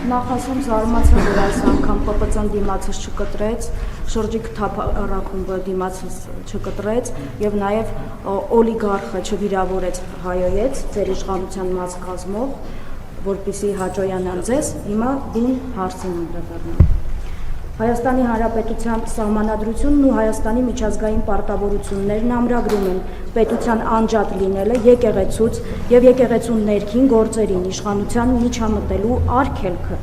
Նախ ասեմ զարմացա, որ այս անգամ ՊՊՑ-ն դիմացս չկտրեց, շրջիկ թափառախումբը դիմացս չկտրեց եւ նաեւ օլիգարխը չվիրավորեց հայոյեց ձեր իշխանության մաս կազմող, որպեսզի հաջողանան ձեզ, հիմա դին հարցին անդրադառնամ։ Հայաստանի Հանրապետության Սահմանադրությունն ու Հայաստանի միջազգային պարտավորություններն ամրագրում են պետության անջատ լինելը եկեղեցուց եւ եկեղեցու ներքին գործերին իշխանության միջամտելու արգելքը։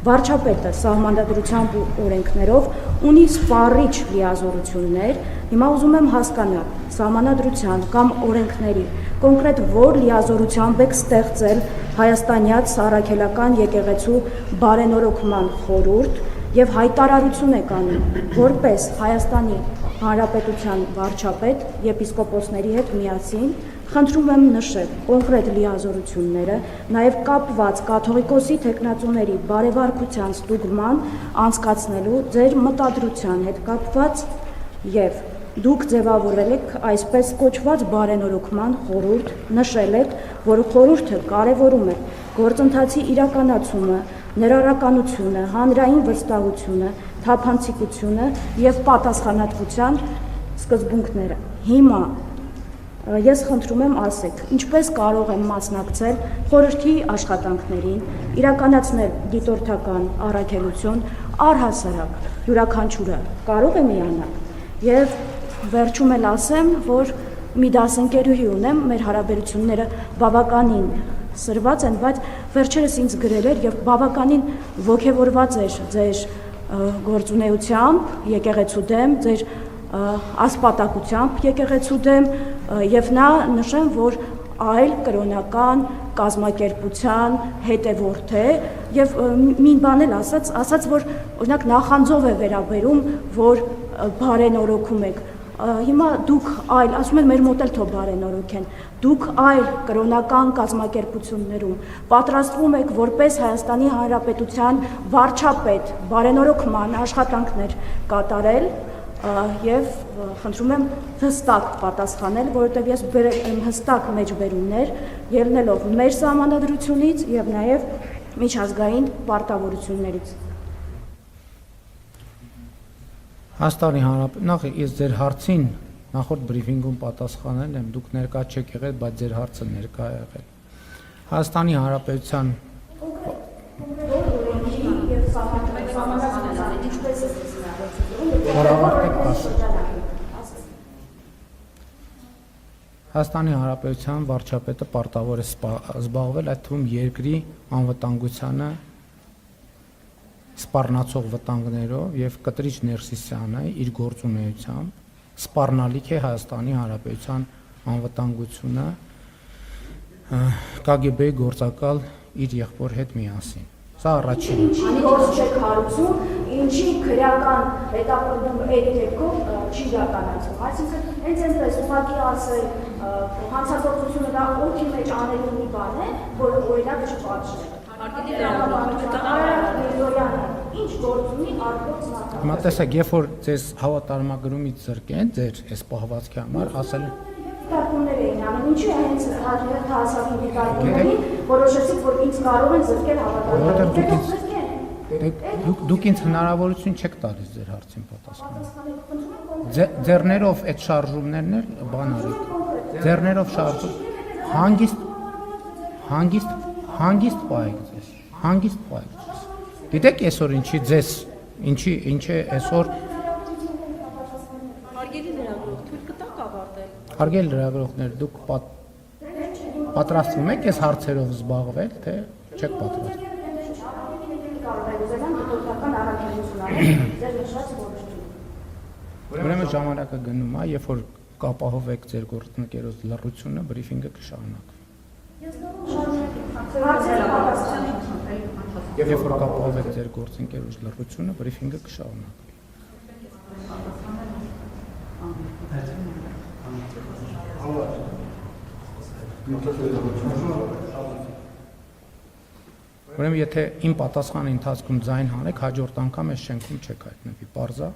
Վարչապետը Սահմանադրությամբ ու օրենքներով ունի սպառիչ լիազորություններ, հիմա ուզում եմ հասկանալ Սահմանադրության կամ օրենքների կոնկրետ որ լիազորությամբ եք ստեղծել հայաստանյաց Սառաքելական եկեղեցու բարենորոգման խորհուրդ եւ հայտարարություն եք անում, որպես Հայաստանի Հանրապետության վարչապետ եպիսկոպոսների հետ միասին խնդրում եմ նշել կոնկրետ լիազորությունները, նաեւ կապված կաթողիկոսի թեկնածուների բարեվարկության ստուգման անցկացնելու ձեր մտադրության հետ կապված եւ դուք ձևավորել եք այսպես կոչված բարենորոգման խորհուրդ, նշել եք, որ խորհուրդը կարևորում է գործընթացի իրականացումը, ներառականությունը, հանրային վստահությունը, թափանցիկությունը եւ պատասխանատվության սկզբունքները։ Հիմա ես խնդրում եմ ասեք, ինչպես կարող եմ մասնակցել խորհրդի աշխատանքներին, իրականացնել դիտորդական առաքելություն, առհասարակ յուրաքանչյուրը կարող է միանալ եւ վերջում էլ ասեմ, որ մի դասընկերուհի ունեմ, մեր հարաբերությունները բավականին սրված են, բայց վերջերս ինձ գրել էր եւ բավականին ոգևորված էր ձեր գործունեությամբ, եկեղեցու դեմ, ձեր ասպատակությամբ եկեղեցու դեմ եւ նա նշեմ, որ այլ կրոնական կազմակերպության հետևորդ է եւ մի բան էլ ասաց, որ օրինակ նախանձով է վերաբերում, որ բարենորոգում եք։ Հիմա դուք այլ, ասում են մեր մոտ էլ թող բարենորոգեն, դուք այլ կրոնական կազմակերպություններում պատրաստվում եք որպես Հայաստանի Հանրապետության վարչապետ բարենորոգման աշխատանքներ կատարել եւ խնդրում եմ հստակ պատասխանել, որովհետեւ ես հստակ մեջբերումներ ելնելով մեր սահմանադրությունից եւ նաեւ միջազգային պարտավորություններից։ Հայաստանի Հանրապետություն, նախ ես ձեր հարցին նախորդ բրիֆինգում պատասխանել եմ, դուք ներկա չեք եղել, բայց ձեր հարցը ներկա է եղել։ Հայաստանի Հանրապետության Հայաստանի Հանրապետության վարչապետը պարտավոր է զբաղվել այդ թվում երկրի անվտանգությանը սպառնացող վտանգներով եւ կտրիչ Ներսիսյանը իր գործունեությամբ սպառնալիք է Հայաստանի Հանրապետության անվտանգությունը KGB-ի գործակալ իր եղբոր հետ միասին։ Սա առաջինը։ Ինչի գործ չեք հարուցում, ինչի քրեական հետապնդում այդ դեպքով չի իրականացում։ Այսինքն հենց այնպես ուղղակի ասել հանցագործությունը դա օքի մեջ անելու մի բան է, որը օրինակ չպատժել։ Ինչ գործ ունի արդյոք սնահարկ։ Հիմա տեսեք, երբ որ ձեզ հավատարմագրումից զրկեն, ձեր այս պահվածքի համար ասել Դիտարկումներ էին անում, ինչու է հենց հասարակի դիտարկումներին որոշեցիք, որ ինձ կարող են զրկել հավատարմագրում։ Դուք ինձ հնարավորություն չեք տալիս ձեր հարցին պատասխանել։ Ձեռներով այդ շարժումներն էլ բան արեք։ Ձեռներով շարժում հանգիստ պահեք ձեզ, հանգիստ պահեք ձեզ։ Գիտեք այսօր ինչի ձեզ, ինչ է այսօր Հարգելի լրագրող, թույլ կտաք ավարտել։ Հարգելի լրագրողներ, դուք պատրաստվում եք այս հարցերով զբաղվել, թե չեք պատրաստվում։ Ուրեմն ժամանակը գնում է, երբ որ կապահովեք ձեր գործընկերոջ լռությունը, բրիֆինգը կշարունակվի։ Երբ որ կապահովեք ձեր գործընկերոջ լռությունը, բրիֆինգը կշարունակվի։ Ուրեմն եթե իմ պատասխանի ընթացքում ձայն հանեք, հաջորդ անգամ այս շենքում չեք հայտնվի, պարզա։